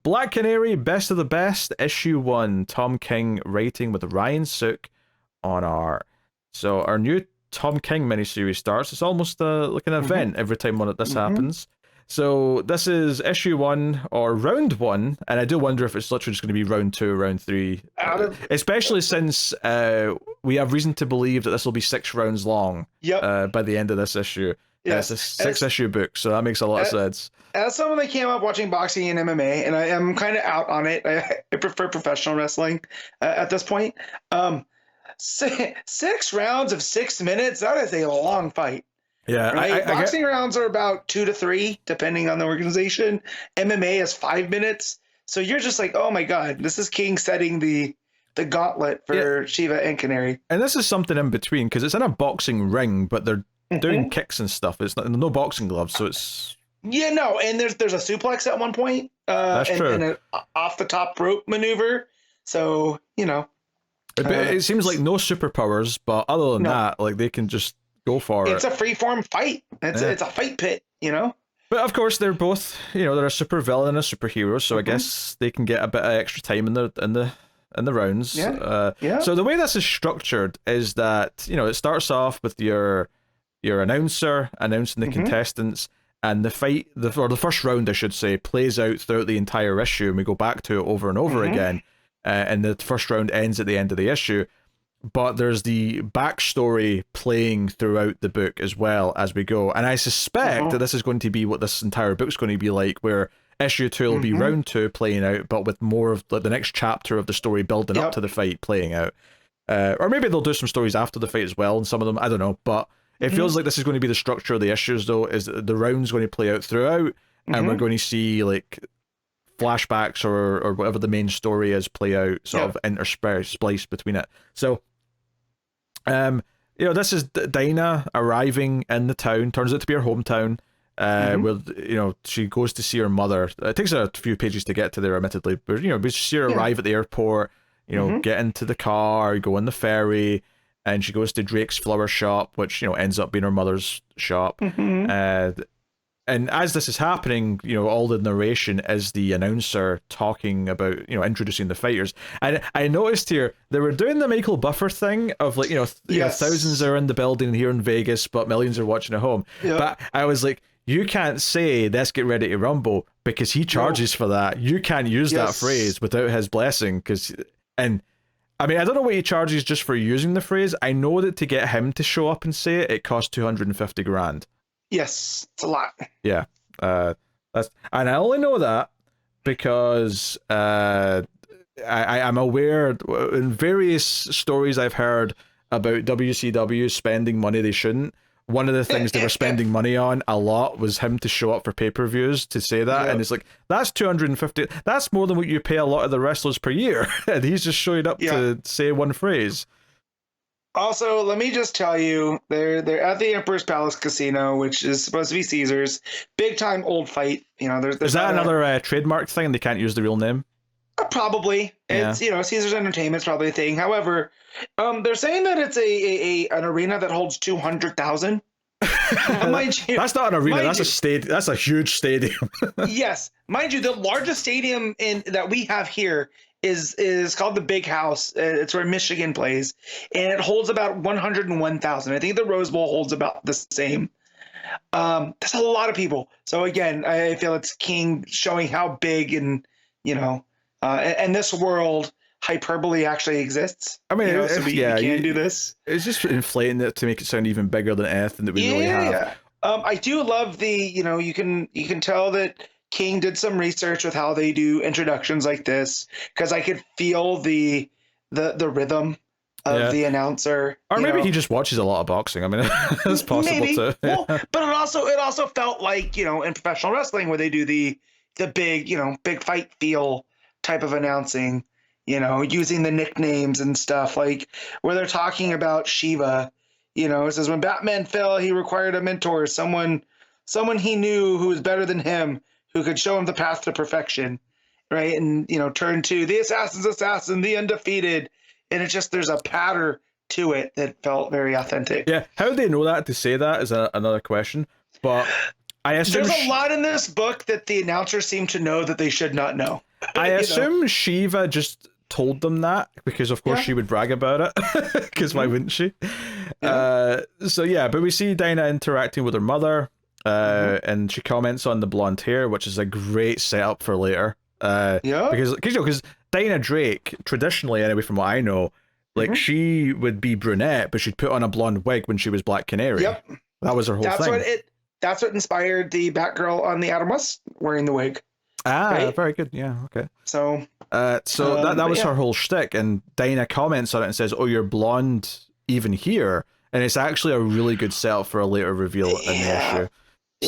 Black Canary, Best of the Best, issue 1, Tom King writing with Ryan Sook on art. So our new Tom King miniseries starts. It's almost like an event every time this happens. So this is issue 1 or round 1, and I do wonder if it's literally just going to be round 2 or round 3. Especially since we have reason to believe that this will be 6 rounds long by the end of this issue. Yes. It's a 6-issue book, so that makes a lot of sense. As someone that came up watching boxing and MMA, and I am kind of out on it, I prefer professional wrestling at this point. 6 rounds of 6 minutes, that is a long fight. Yeah, right? Boxing rounds are about 2 to 3, depending on the organization. MMA is 5 minutes. So you're just like, oh my God, this is King setting the gauntlet for Shiva and Canary. And this is something in between, because it's in a boxing ring, but they're doing kicks and stuff. It's no boxing gloves, so it's... Yeah, no, and there's a suplex at one point. That's true. And an off-the-top rope maneuver. So, it seems like no superpowers, but other than that, like they can just go for it. It's a free-form fight. It's a fight pit, But of course, they're both, they're a super villain and a superhero, so I guess they can get a bit of extra time in the rounds. So the way this is structured is that, it starts off with your announcer announcing the contestants, and the fight, or the first round, I should say, plays out throughout the entire issue, and we go back to it over and over again, and the first round ends at the end of the issue. But there's the backstory playing throughout the book as well as we go, and I suspect that this is going to be what this entire book's going to be like, where issue 2 will be round 2 playing out, but with more of the next chapter of the story building up to the fight playing out. Or maybe they'll do some stories after the fight as well, and some of them, I don't know, but it feels like this is going to be the structure of the issues, though, is the round's going to play out throughout, and we're going to see, like, flashbacks or whatever the main story is play out, sort of interspliced between it. So, this is Dinah arriving in the town, turns out to be her hometown, where, she goes to see her mother. It takes her a few pages to get to there, admittedly, but, we see her arrive at the airport, get into the car, go on the ferry, and she goes to Drake's flower shop, which, ends up being her mother's shop. And as this is happening, all the narration is the announcer talking about, introducing the fighters. And I noticed here, they were doing the Michael Buffer thing of, like, thousands are in the building here in Vegas, but millions are watching at home. But I was like, you can't say, let's get ready to rumble, because he charges for that. You can't use that phrase without his blessing, I mean, I don't know what he charges just for using the phrase. I know that to get him to show up and say it, it costs $250,000. Yes, it's a lot. Yeah, and I only know that because I'm aware in various stories I've heard about WCW spending money they shouldn't. One of the things they were spending money on a lot was him to show up for pay-per-views to say that, and it's like, that's $250. That's more than what you pay a lot of the wrestlers per year, and he's just showing up to say one phrase. Also, let me just tell you, they're at the Emperor's Palace Casino, which is supposed to be Caesar's. Big time old fight. There's is that another trademark thing? They can't use the real name? Probably. It's Caesar's Entertainment's probably a thing. However, they're saying that it's an arena that holds 200,000. That's not an arena. That's a stadium. That's a huge stadium. Yes, mind you, the largest stadium that we have here is called the Big House. It's where Michigan plays, and it holds about 101,000. I think the Rose Bowl holds about the same. That's a lot of people. So again, I feel it's King showing how big and and this world hyperbole actually exists. I mean, so we can do this. It's just inflating it to make it sound even bigger than anything that we really have. I do love the you can tell that King did some research with how they do introductions like this, because I could feel the rhythm of the announcer. Or maybe he just watches a lot of boxing. I mean, it's possible too. Well, but it also felt like, in professional wrestling where they do the big fight feel type of announcing, using the nicknames and stuff, like where they're talking about Shiva. It says when Batman fell, he required a mentor, someone he knew who was better than him, who could show him the path to perfection, right? And, turn to the assassin's assassin, the undefeated. And it's just, there's a patter to it that felt very authentic. Yeah, how do they know that to say that is another question. But I assume... There's a lot in this book that the announcers seem to know that they should not know. I assume Shiva just told them that because of course she would brag about it, because why wouldn't she? So yeah, but we see Dinah interacting with her mother, and she comments on the blonde hair, which is a great setup for later. Because Dinah Drake, traditionally anyway, from what I know, like she would be brunette, but she'd put on a blonde wig when she was Black Canary. That was her whole thing. That's what inspired the Batgirl on the Adam West wearing the wig. Very good. Yeah, okay. So that was her whole shtick, and Dinah comments on it and says, "Oh, you're blonde even here," and it's actually a really good setup for a later reveal in the issue.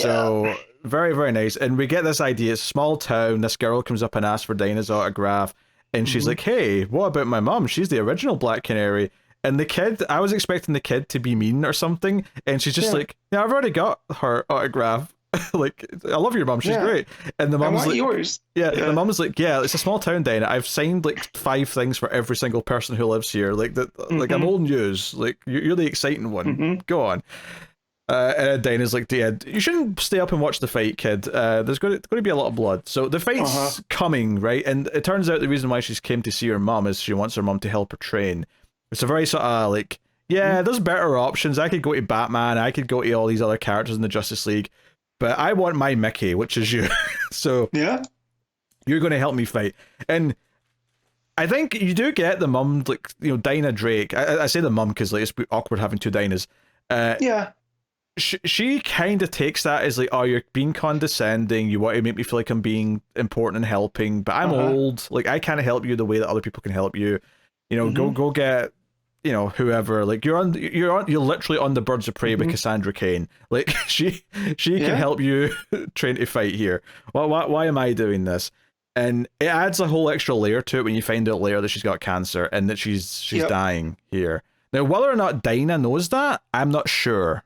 So very, very nice. And we get this idea: it's a small town. This girl comes up and asks for Dinah's autograph, and she's like, "Hey, what about my mom? She's the original Black Canary." And the kid, I was expecting the kid to be mean or something, and she's just like, "Yeah, I've already got her autograph." Like, I love your mom, she's great. And the mom's like, yours. The mom's like, yeah, it's a small town, Dinah. I've signed like 5 things for every single person who lives here. Like that, like I'm old news. Like you're the exciting one. Go on. And Dinah's like, yeah, you shouldn't stay up and watch the fight, kid. There's going to be a lot of blood. So the fight's coming, right? And it turns out the reason why she's came to see her mom is she wants her mom to help her train. It's a very sort of like, there's better options. I could go to Batman. I could go to all these other characters in the Justice League. But I want my Mickey, which is you. So you're going to help me fight. And I think you do get the mum, like, Dinah Drake. I say the mum because like, it's awkward having 2 Dinahs. She kind of takes that as like, oh, you're being condescending. You want to make me feel like I'm being important and helping. But I'm old. Like, I can't help you the way that other people can help you. Go get, whoever. Like, you're literally on the Birds of Prey with Cassandra Cain. Like, she can help you train to fight here. Why am I doing this? And it adds a whole extra layer to it when you find out later that she's got cancer and that she's dying here. Now, whether or not Dinah knows that, I'm not sure.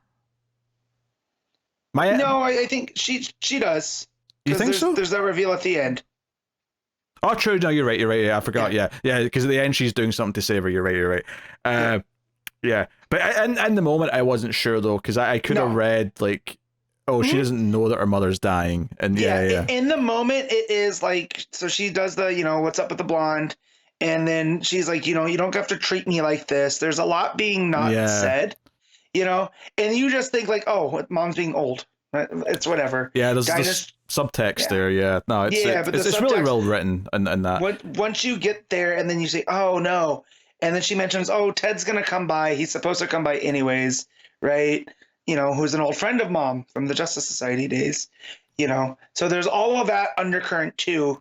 I think she does. You think so? There's that reveal at the end. Oh, true. No, you're right. Yeah, I forgot. Yeah. Because at the end she's doing something to save her. You're right. But in the moment I wasn't sure though, because I could have read like, oh, she doesn't know that her mother's dying, and In the moment it is like, so she does the what's up with the blonde, and then she's like, you don't have to treat me like this. There's a lot being not said, and you just think like, oh, mom's being old. It's whatever. Yeah, there's this subtext there. Yeah, no, it's really well written, and that. Once you get there, and then you say, "Oh no," and then she mentions, "Oh, Ted's gonna come by. He's supposed to come by anyways, right?" Who's an old friend of mom from the Justice Society days. So there's all of that undercurrent too.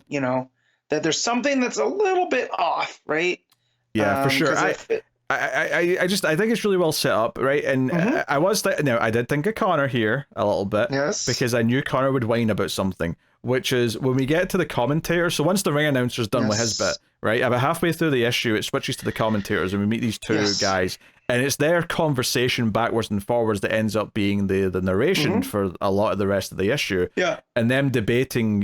That there's something that's a little bit off, right? Yeah, for sure. I think it's really well set up, right? And I did think of Connor here a little bit, because I knew Connor would whine about something, which is when we get to the commentator. So once the ring announcer's done with his bit, right? About halfway through the issue, it switches to the commentators, and we meet these 2 guys, and it's their conversation backwards and forwards that ends up being the narration for a lot of the rest of the issue. And them debating,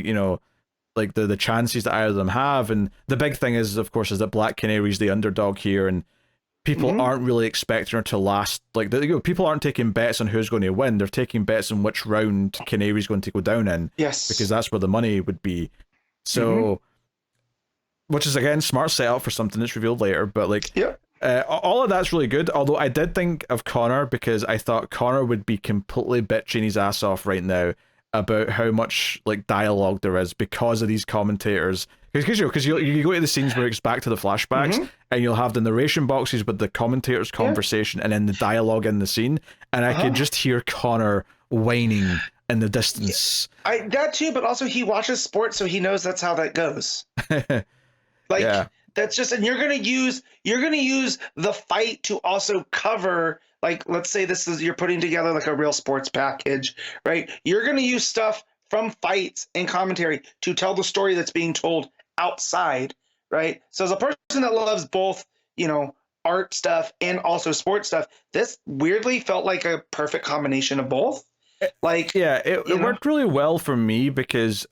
like the chances that either of them have, and the big thing is, of course, is that Black Canary's the underdog here, and people aren't really expecting her to last. Like, people aren't taking bets on who's going to win. They're taking bets on which round Canary's going to go down in. Yes. Because that's where the money would be. So, which is, again, smart setup for something that's revealed later. But, like, all of that's really good. Although I did think of Connor, because I thought Connor would be completely bitching his ass off right now about how much, like, dialogue there is because of these commentators. Because you go to the scenes where it's back to the flashbacks, and you'll have the narration boxes with the commentators' conversation and then the dialogue in the scene, and I could just hear Connor whining in the distance. That too, but also he watches sports, so he knows that's how that goes. That's just, and you're gonna use the fight to also cover, like, let's say you're putting together like a real sports package, right? You're gonna use stuff from fights and commentary to tell the story that's being told outside, right? So as a person that loves both, art stuff and also sports stuff, this weirdly felt like a perfect combination of both. Like, it worked really well for me, because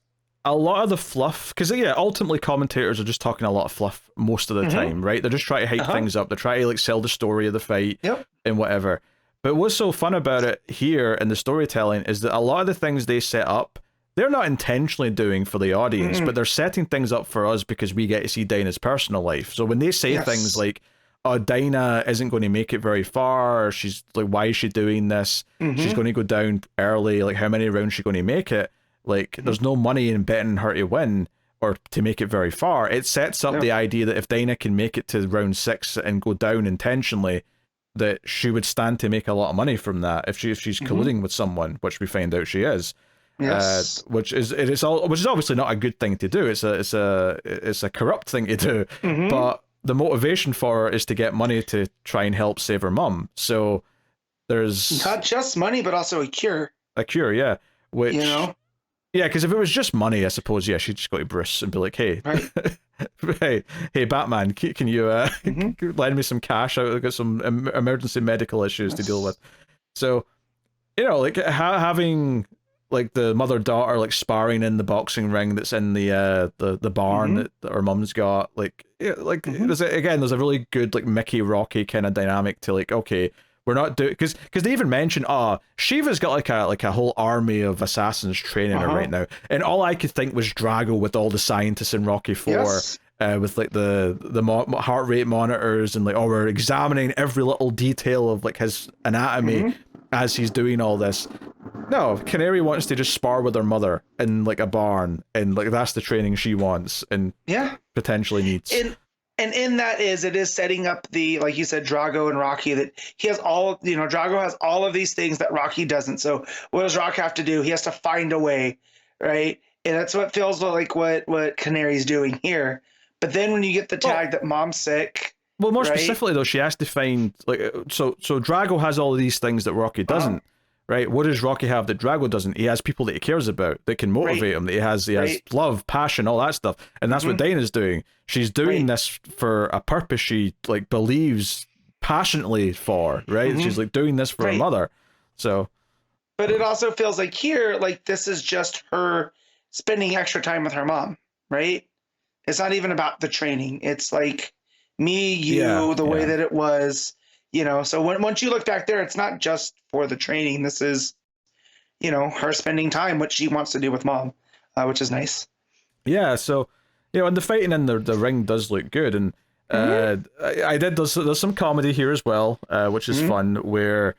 a lot of the fluff, because ultimately commentators are just talking a lot of fluff most of the time, right? They're just trying to hype things up. They're trying to like sell the story of the fight and whatever. But what's so fun about it here in the storytelling is that a lot of the things they set up, they're not intentionally doing for the audience, but they're setting things up for us because we get to see Dinah's personal life. So when they say things like, oh, Dinah isn't going to make it very far, she's like, why is she doing this? She's going to go down early, like how many rounds is she going to make it? Like there's no money in betting her to win or to make it very far. It sets up the idea that if Dinah can make it to round 6 and go down intentionally, that she would stand to make a lot of money from that if she's colluding with someone, which we find out she is. Yes. Which is obviously not a good thing to do. It's a corrupt thing to do. But the motivation for her is to get money to try and help save her mum. So there's not just money, but also a cure. A cure, yeah. Which yeah, because if it was just money, I suppose she'd just go to Bruce and be like, hey, hey, Batman, can you lend me some cash? I've got some emergency medical issues to deal with. So, like having like the mother-daughter like sparring in the boxing ring that's in the barn that her mum's got, there's a really good like Mickey Rocky kind of dynamic to like, okay, we're not doing, because they even mention, Shiva's got like a whole army of assassins training her right now, and all I could think was Drago with all the scientists in Rocky 4, with like the heart rate monitors and like, we're examining every little detail of like his anatomy as he's doing all this. No, Canary wants to just spar with her mother in like a barn, and like that's the training she wants and potentially needs. And in that it is setting up the, like you said, Drago and Rocky, that he has all, Drago has all of these things that Rocky doesn't. So what does Rocky have to do? He has to find a way, right? And that's what feels like what Canary's doing here. But then when you get the tag that mom's sick. Well, more specifically though, she has to find so Drago has all of these things that Rocky doesn't. Right? What does Rocky have that Drago doesn't? He has people that he cares about that can motivate him. That he has love, passion, all that stuff, and that's what Dinah's doing. She's doing this for a purpose she like believes passionately for. Right? She's like doing this for her mother. So, but it also feels like here, like this is just her spending extra time with her mom. Right? It's not even about the training. It's like me, you, the way that it was. So once you look back there, it's not just for the training. This is, her spending time, what she wants to do with mom, which is nice. Yeah. So, and the fighting in the ring does look good. And there's some comedy here as well, which is fun, where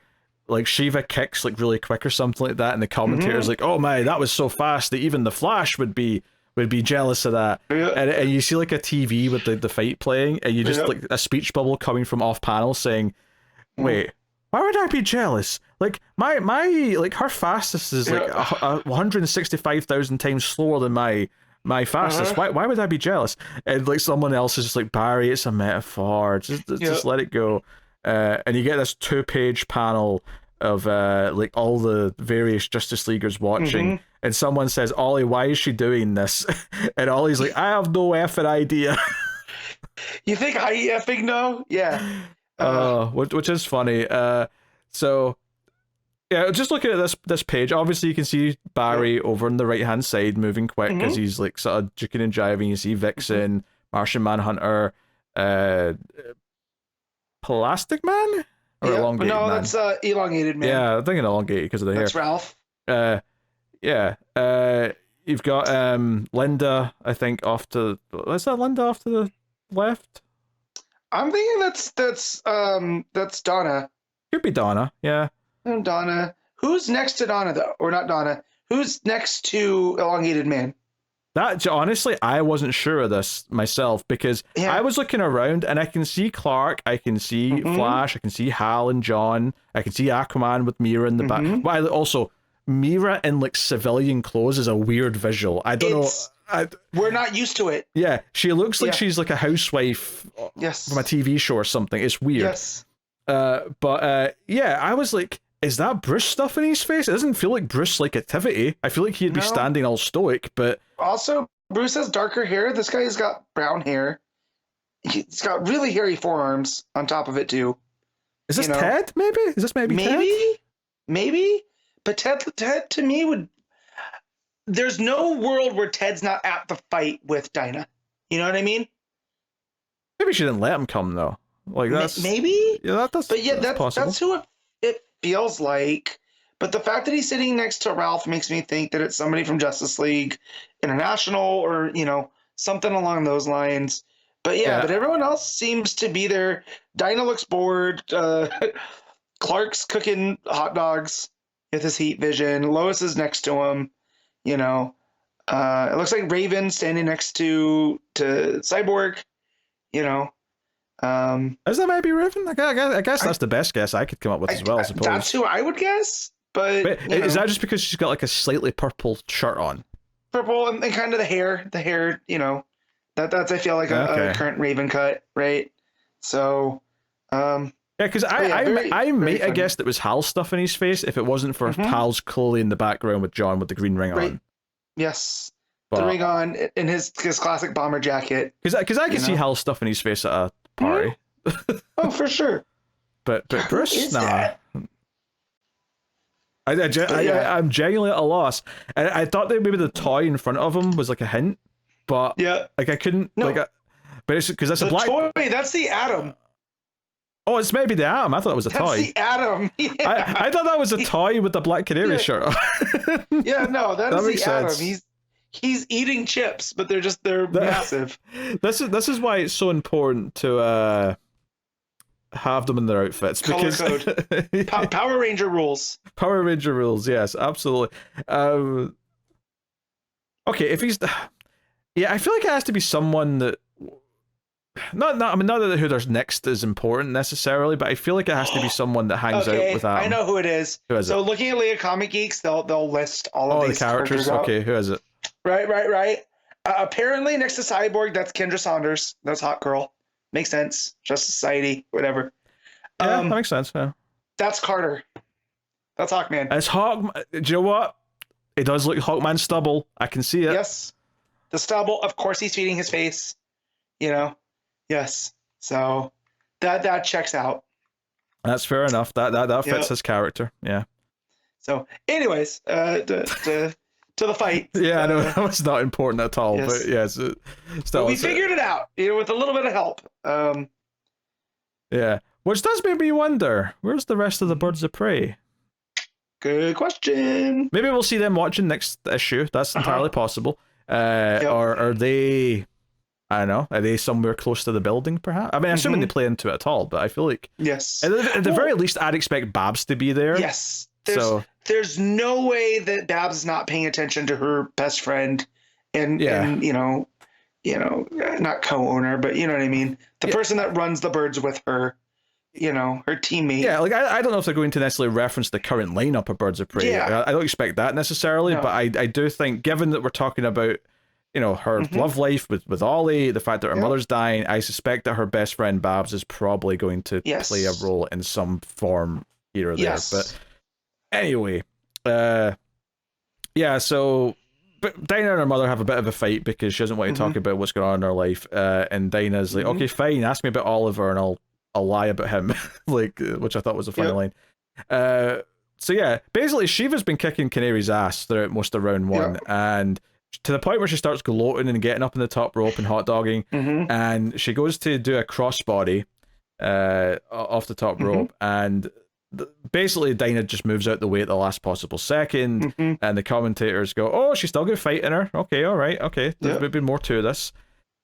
like Shiva kicks like really quick or something like that. And the commentator's like, oh my, that was so fast that even the Flash would be jealous of that. And you see like a TV with the fight playing, and you just like a speech bubble coming from off panel saying, wait, why would I be jealous? Like my like her fastest is like 165,000 times slower than my fastest. Why would I be jealous? And like someone else is just like, Barry, it's a metaphor. Just let it go. And you get this 2-page panel of like all the various Justice Leaguers watching, and someone says, Ollie, why is she doing this? And Ollie's like, I have no effing idea. You think I effing know? Yeah. Which is funny. So yeah, just looking at this page, obviously you can see Barry over on the right hand side moving quick because he's like sort of juking and jiving. You see Vixen, Martian Manhunter, Plastic Man. Or elongated no, man? That's elongated man. Yeah, I'm thinking elongated because of the hair. That's Ralph. You've got Linda, I think, is that Linda off to the left? I'm thinking that's Donna. Could be Donna, yeah. And Donna. Who's next to Donna though? Or not Donna. Who's next to elongated man? That, honestly, I wasn't sure of this myself because I was looking around and I can see Clark, I can see Flash, I can see Hal and John, I can see Aquaman with Mira in the back. But also, Mira in like civilian clothes is a weird visual. I don't know. We're not used to it. Yeah, she looks like she's like a housewife from a TV show or something. It's weird. Yes. But I was like, is that Bruce stuff in his face? It doesn't feel like Bruce-like activity. I feel like he'd be standing all stoic, but... Also, Bruce has darker hair. This guy's got brown hair. He's got really hairy forearms on top of it, too. Is this Ted, maybe? Is this maybe Ted? Maybe. But Ted, to me, would... There's no world where Ted's not at the fight with Dinah. You know what I mean? Maybe she didn't let him come, though. Like, that's... Maybe? Yeah, that's possible. That's who it feels like. But the fact that he's sitting next to Ralph makes me think that it's somebody from Justice League International or, something along those lines. But yeah, but everyone else seems to be there. Dinah looks bored. Clark's cooking hot dogs with his heat vision. Lois is next to him. It looks like Raven standing next to Cyborg. Is that maybe Raven? I guess that's the best guess I could come up with as well, I suppose. That's who I would guess. But is that just because she's got like a slightly purple shirt on? Purple and kind of the hair, that's I feel like a current Raven cut, right? So, yeah, because I may have guessed it was Hal's stuff in his face if it wasn't for Hal's clearly in the background with John with the green ring on. Yes, the ring on in his classic bomber jacket. Because I could see Hal's stuff in his face at a party. Oh, for sure. But Bruce, nah. I'm genuinely at a loss. I thought that maybe the toy in front of him was like a hint, but I couldn't but it's because that's a black toy. That's the Atom. Oh, it's maybe the Atom. I thought it was a toy. That's the Atom. Yeah. I thought that was a toy with the Black Canary shirt on. Yeah, no, that is the Atom. He's eating chips, but they're massive. This is why it's so important to have them in their outfits. Color code. Power Ranger rules. Power Ranger rules, yes, absolutely. Okay, if he's... Yeah, I feel like it has to be someone that... Not that who there's next is important necessarily, but I feel like it has to be someone that hangs out with Adam. I know who it is. Who is so looking at Leah Comic Geeks, they'll list all of these the characters. Okay, who is it? Right. Apparently, next to Cyborg, that's Kendra Saunders. That's Hot Girl. Makes sense. Justice Society, whatever. Yeah, that makes sense. Yeah. That's Carter. That's Hawkman. It's Hawk. Do you know what? It does look Hawkman stubble. I can see it. Yes. The stubble. Of course, he's feeding his face. Yes. So that checks out. That's fair enough. That fits his character. Yeah. So, anyways, to the fight. Yeah, I know that was not important at all, but yes, still. We figured it out, with a little bit of help. Yeah, which does make me wonder, where's the rest of the Birds of Prey? Good question. Maybe we'll see them watching next issue. That's entirely possible. Or are they? I don't know. Are they somewhere close to the building, perhaps? I mean, assuming they play into it at all, but I feel like at the very least, I'd expect Babs to be there. Yes. There's no way that Babs is not paying attention to her best friend and not co-owner, but you know what I mean? The person that runs the birds with her, her teammate. Yeah, like I don't know if they're going to necessarily reference the current lineup of Birds of Prey. Yeah. I don't expect that necessarily, but I do think, given that we're talking about, her love life with Ollie, the fact that her mother's dying, I suspect that her best friend Babs is probably going to play a role in some form here or there. But anyway, so but Dinah and her mother have a bit of a fight because she doesn't want to talk about what's going on in her life, and Dinah's like, okay, fine, ask me about Oliver and I'll lie about him, which I thought was a funny line. So yeah, basically Shiva's been kicking Canary's ass throughout most of round one, and to the point where she starts gloating and getting up in the top rope and hot dogging, and she goes to do a crossbody off the top rope, and basically Dinah just moves out the way at the last possible second, and the commentators go, oh, she's still going to fight in her. Okay, all right, okay, there's maybe more to this.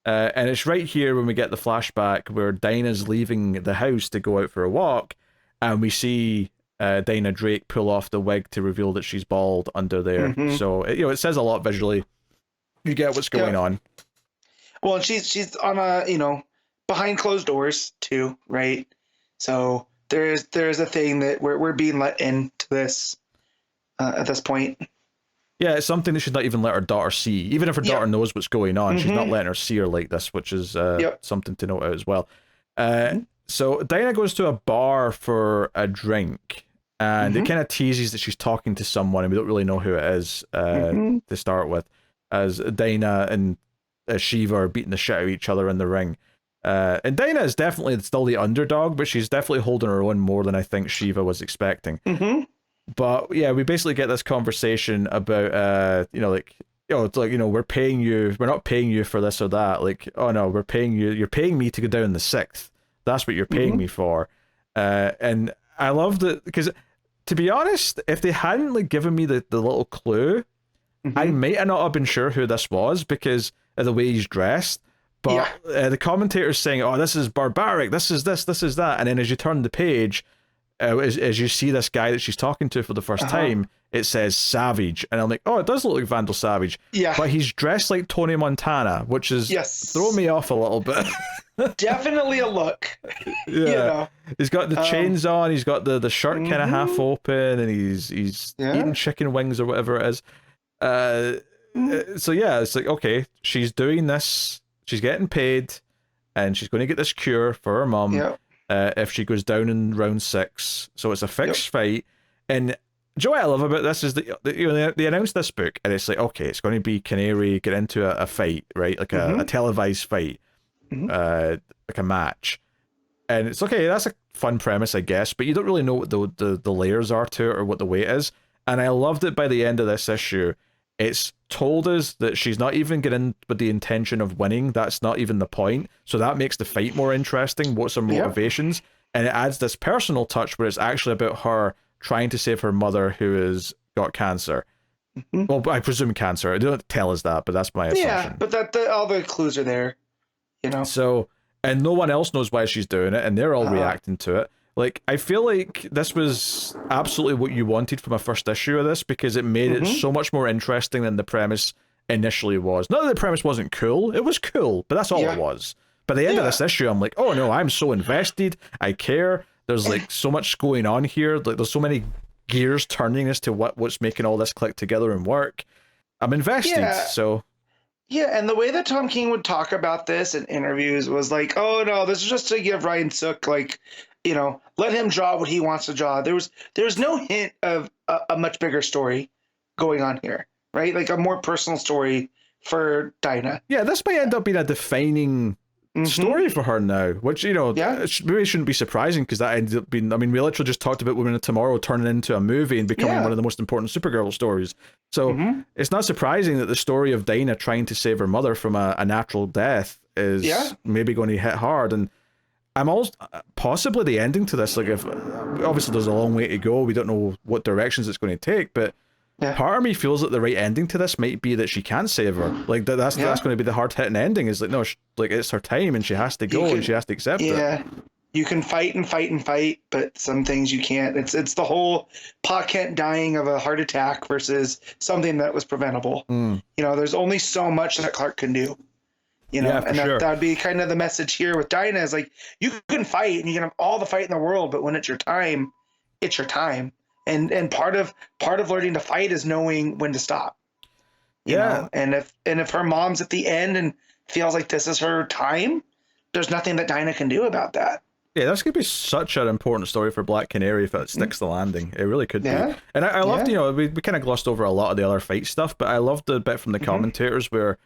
And it's right here when we get the flashback where Dinah's leaving the house to go out for a walk, and we see Dinah Drake pull off the wig to reveal that she's bald under there. So it says a lot visually. You get what's going on. Well, she's on a behind closed doors too, right? So there's a thing that we're being let into this at this point. Yeah, it's something that she's not even let her daughter see. Even if her daughter knows what's going on, she's not letting her see her like this, which is something to note out as well. So Dinah goes to a bar for a drink, and it kind of teases that she's talking to someone, and we don't really know who it is to start with, as Dinah and Shiva are beating the shit out of each other in the ring. And Dinah is definitely still the underdog, but she's definitely holding her own more than I think Shiva was expecting. But yeah, we basically get this conversation about, we're paying you, we're not paying you for this or that. Like, oh no, we're paying you, you're paying me to go down the 6th. That's what you're paying me for. And I love that, because To be honest, if they hadn't like given me the little clue, I might not have been sure who this was because of the way he's dressed. But the commentator's saying, "Oh, this is barbaric. This is this. This is that." And then as you turn the page, as you see this guy that she's talking to for the first time, it says Savage, and I'm like, "Oh, it does look like Vandal Savage." Yeah. But he's dressed like Tony Montana, which is throwing me off a little bit. Definitely a look. Yeah. You know? He's got the chains on. He's got the shirt kind of half open, and he's eating chicken wings or whatever it is. So yeah, it's like, okay, she's doing this. She's getting paid, and she's going to get this cure for her mom if she goes down in round 6. So it's a fixed fight. And what I love about this is that they announced this book, and it's like, okay, it's going to be Canary get into a fight, right? Like a televised fight, like a match. And it's okay, that's a fun premise, I guess, but you don't really know what the layers are to it or what the weight is. And I loved it by the end of this issue. It's told us that she's not even getting with the intention of winning. That's not even the point. So that makes the fight more interesting. What's her motivations? And it adds this personal touch where it's actually about her trying to save her mother who has got cancer. Well, I presume cancer. They don't tell us that, but that's my assumption. Yeah, but all the clues are there, you know. So, and no one else knows why she's doing it, and they're all reacting to it. Like, I feel like this was absolutely what you wanted from a first issue of this, because it made it so much more interesting than the premise initially was. Not that the premise wasn't cool, it was cool, but that's all it was. By the end of this issue, I'm like, oh no, I'm so invested, I care, there's like so much going on here, like there's so many gears turning as to what's making all this click together and work. I'm invested, so... Yeah, and the way that Tom King would talk about this in interviews was like, oh no, this is just to give RYAN SOOK, like, you know, let him draw what he wants to draw. There's no hint of a much bigger story going on here, right? Like a more personal story for Dinah. Yeah, this might end up being a defining story for her now, which, you know, really shouldn't be surprising, because that ended up being, I mean, we literally just talked about Women of Tomorrow turning into a movie and becoming one of the most important Supergirl stories. So it's not surprising that the story of Dinah trying to save her mother from a natural death is maybe going to hit hard. And I'm also possibly the ending to this, like, if obviously there's a long way to go, we don't know what directions it's going to take, but part of me feels that the right ending to this might be that she can't save her. Like that's going to be the hard hitting ending. Is like, no, like it's her time and she has to go and she has to accept it. Yeah, you can fight and fight and fight, but some things you can't. It's the whole Pa Kent dying of a heart attack versus something that was preventable. You know, there's only so much that Clark can do. You know, and that'd be kind of the message here with Dinah is like, you can fight and you can have all the fight in the world, but when it's your time, it's your time. And part of learning to fight is knowing when to stop. You know? And if her mom's at the end and feels like this is her time, there's nothing that Dinah can do about that. Yeah, that's going to be such an important story for Black Canary if it sticks the landing. It really could be. And I loved, you know, we kind of glossed over a lot of the other fight stuff, but I loved the bit from the commentators where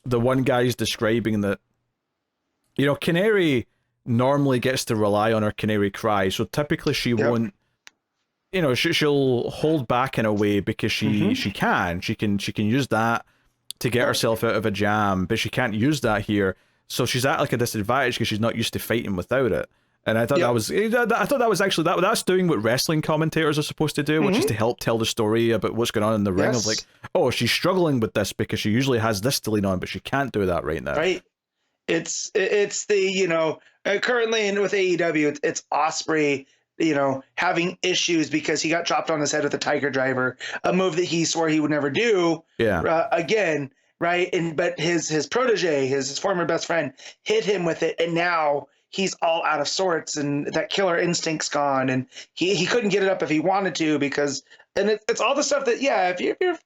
the one guy's describing that, you know, Canary normally gets to rely on her canary cry, so typically she won't, you know, she'll hold back in a way because she can use that to get herself out of a jam, but she can't use that here, so she's at like a disadvantage because she's not used to fighting without it. And I thought that was actually that's doing what wrestling commentators are supposed to do, which is to help tell the story about what's going on in the ring. Of like, oh, she's struggling with this because she usually has this to lean on, but she can't do that right now. Right. It's the, you know, currently with AEW, it's Ospreay, you know, having issues because he got dropped on his head with a Tiger Driver, a move that he swore he would never do. Again, right? And but his protege, his former best friend, hit him with it, and now he's all out of sorts, and that killer instinct's gone, and he couldn't get it up if he wanted to, because, and it's all the stuff that, if you're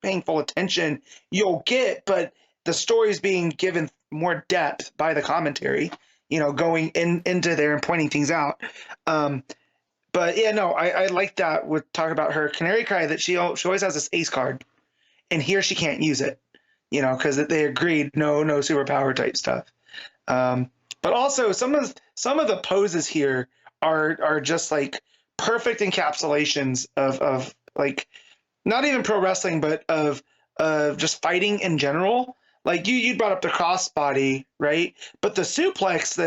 paying full attention, you'll get, but the story's being given more depth by the commentary, you know, going into there and pointing things out. But yeah, no, I like that with talking about her Canary Cry, that she always has this ace card, and here she can't use it, you know, because they agreed no superpower type stuff. But also some of the poses here are just like perfect encapsulations of like not even pro wrestling, but of just fighting in general. Like you brought up the crossbody, right? But the suplex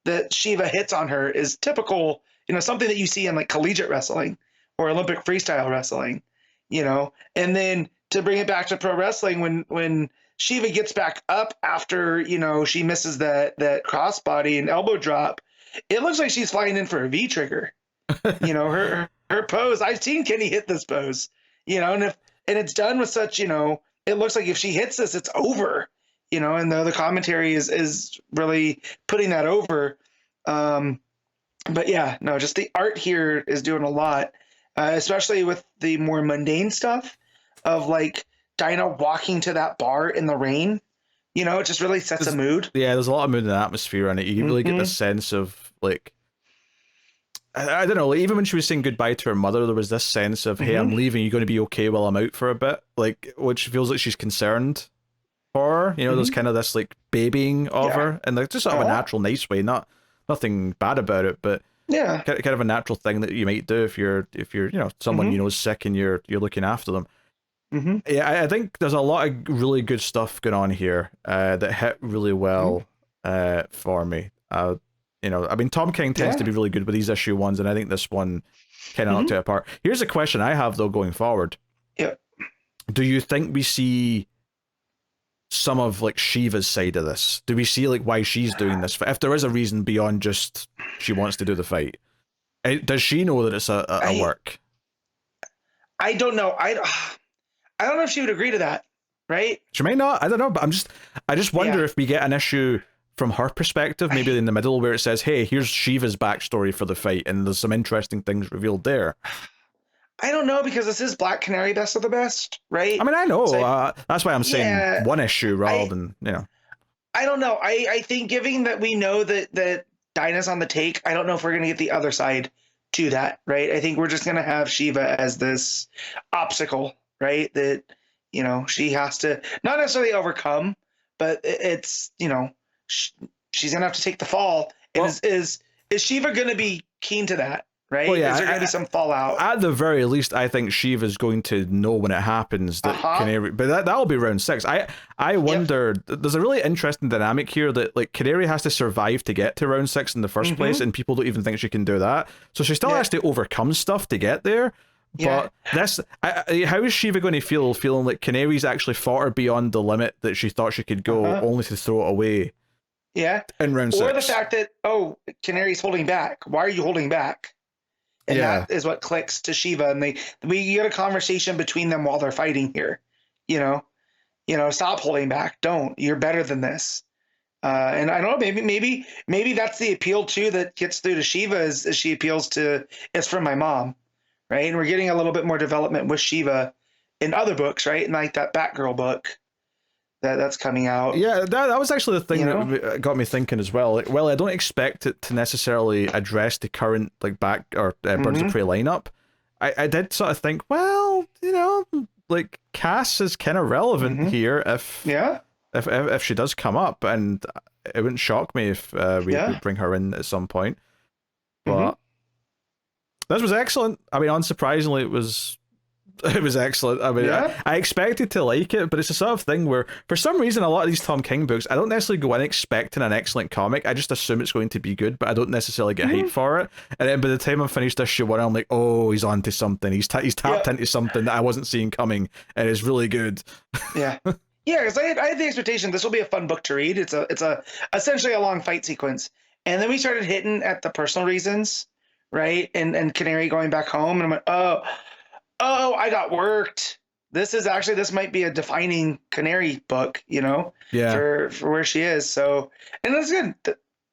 that Shiva hits on her is typical something that you see in like collegiate wrestling or Olympic freestyle wrestling, and then to bring it back to pro wrestling, when Shiva gets back up after, she misses that crossbody and elbow drop, it looks like she's flying in for a V trigger. Her pose, I've seen Kenny hit this pose, and it's done with such, it looks like if she hits this, it's over, and the commentary is really putting that over. But yeah, no, just the art here is doing a lot, especially with the more mundane stuff of like Dinah walking to that bar in the rain. It just really sets a mood. Yeah, there's a lot of mood and atmosphere in it. You really get the sense of like, I don't know, like, even when she was saying goodbye to her mother, there was this sense of, hey, I'm leaving, you're going to be okay while I'm out for a bit, like, which feels like she's concerned for her. There's kind of this like babying of her, and like just sort of a natural, nice way, nothing bad about it, but kind of a natural thing that you might do if you're someone is sick and you're looking after them. Yeah, I think there's a lot of really good stuff going on here that hit really well for me. I mean, Tom King tends to be really good with these issue ones, and I think this one kind of knocked it apart. Here's a question I have, though, going forward. Yeah. Do you think we see some of, like, Shiva's side of this? Do we see, like, why she's doing this? If there is a reason beyond just she wants to do the fight. Does she know that it's a work? I don't know. I don't know if she would agree to that, right? She might not. I don't know, but I just wonder if we get an issue from her perspective, maybe in the middle, where it says, hey, here's Shiva's backstory for the fight, and there's some interesting things revealed there. I don't know, because this is Black Canary best of the best, right? I mean, I know. So, that's why I'm saying one issue rather than, I don't know. I think given that we know that Dinah's on the take, I don't know if we're going to get the other side to that, right? I think we're just going to have Shiva as this obstacle, right? That, she has to not necessarily overcome, but it's, she's going to have to take the fall. And well, is Shiva going to be keen to that, right? Well, yeah, is there going to be some fallout? At the very least, I think Shiva's going to know when it happens that Canary, but that'll be round 6. I wonder, there's a really interesting dynamic here that like Canary has to survive to get to round 6 in the first place, and people don't even think she can do that. So she still has to overcome stuff to get there. But how is Shiva going to feel feeling like Canary's actually fought her beyond the limit that she thought she could go, only to throw it away? Yeah. In round 6. Or the fact that, Canary's holding back. Why are you holding back? And that is what clicks to Shiva. And we get a conversation between them while they're fighting here. Stop holding back. Don't. You're better than this. And I don't know, maybe that's the appeal too that gets through to Shiva as she appeals to, it's from my mom. Right. And we're getting a little bit more development with Shiva in other books, right? And like that Batgirl book that's coming out. Yeah, that was actually the thing that got me thinking as well. Like, well, I don't expect it to necessarily address the current like Birds of Prey lineup. I did sort of think, well, like Cass is kind of relevant here if she does come up, and it wouldn't shock me if we bring her in at some point. But this was excellent. I mean, unsurprisingly, it was excellent. I mean, I expected to like it, but it's the sort of thing where, for some reason, a lot of these Tom King books, I don't necessarily go in expecting an excellent comic. I just assume it's going to be good, but I don't necessarily get hyped for it. And then by the time I'm finished issue 1, I'm like, oh, he's onto something. He's tapped into something that I wasn't seeing coming, and it's really good. Yeah, because I had the expectation this will be a fun book to read. It's essentially a long fight sequence, and then we started hitting at the personal reasons. Right. And Canary going back home. And I'm like, oh, I got worked. This might be a defining Canary book, for where she is. So, and that's good.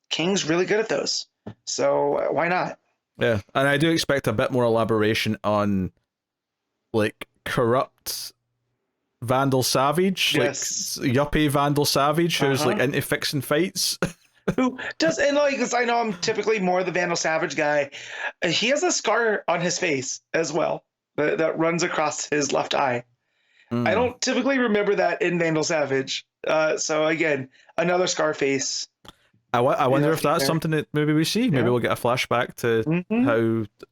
King's really good at those. So why not? Yeah. And I do expect a bit more elaboration on like corrupt Vandal Savage, like yuppie Vandal Savage, who's like into fixing fights. Who does, and like, I know I'm typically more the Vandal Savage guy. He has a scar on his face as well that runs across his left eye. I don't typically remember that in Vandal Savage. So again, another Scarface. I wonder if that's something that maybe we see. Maybe we'll get a flashback to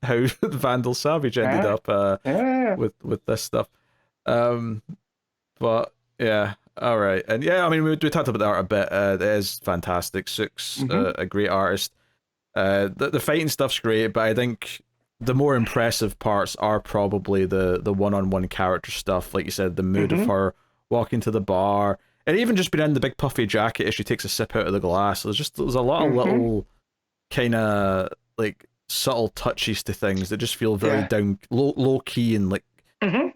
how Vandal Savage ended up with this stuff. But yeah. All right, and I mean, we talked about the art a bit. It is fantastic. Sook's a great artist. The fighting stuff's great, but I think the more impressive parts are probably the one-on-one character stuff. Like you said, the mood of her walking to the bar, and even just being in the big puffy jacket as she takes a sip out of the glass. There's a lot of little kind of like subtle touches to things that just feel very down low key and like and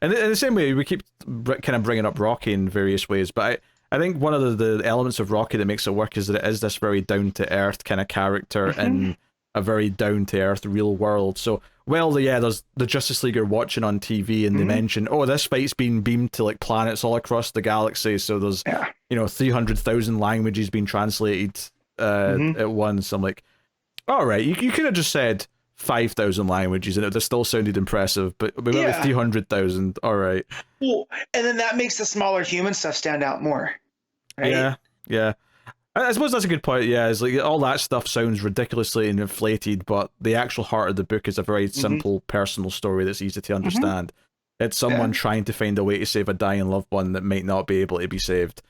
in the same way we keep kind of bringing up Rocky in various ways, but I think one of the elements of Rocky that makes it work is that it is this very down to earth kind of character in a very down to earth real world. So there's the Justice League are watching on TV and they mention, oh, this fight's being beamed to like planets all across the galaxy, so there's 300,000 languages being translated at once. I'm like, all right, you could have just said 5,000 languages and it would have still sounded impressive, but we went with 300,000. All right. Well, and then that makes the smaller human stuff stand out more. Right? Yeah. I suppose that's a good point. Yeah, it's like all that stuff sounds ridiculously inflated, but the actual heart of the book is a very simple personal story that's easy to understand. It's someone trying to find a way to save a dying loved one that might not be able to be saved.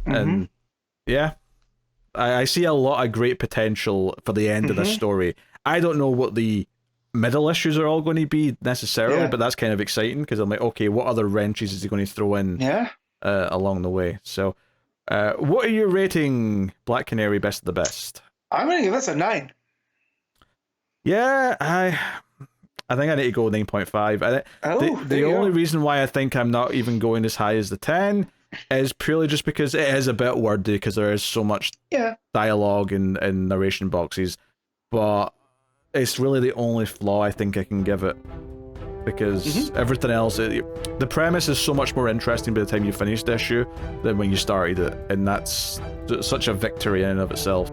And I see a lot of great potential for the end of this story. I don't know what the middle issues are all going to be necessarily, but that's kind of exciting because I'm like, okay, what other wrenches is he going to throw in along the way? So, what are you rating Black Canary best of the best? I'm going to give this a 9. Yeah, I think I need to go 9.5. The only reason why I think I'm not even going as high as the 10 is purely just because it is a bit wordy because there is so much dialogue and narration boxes, but it's really the only flaw I think I can give it, because everything else, the premise is so much more interesting by the time you finish the issue than when you started it, and that's such a victory in and of itself.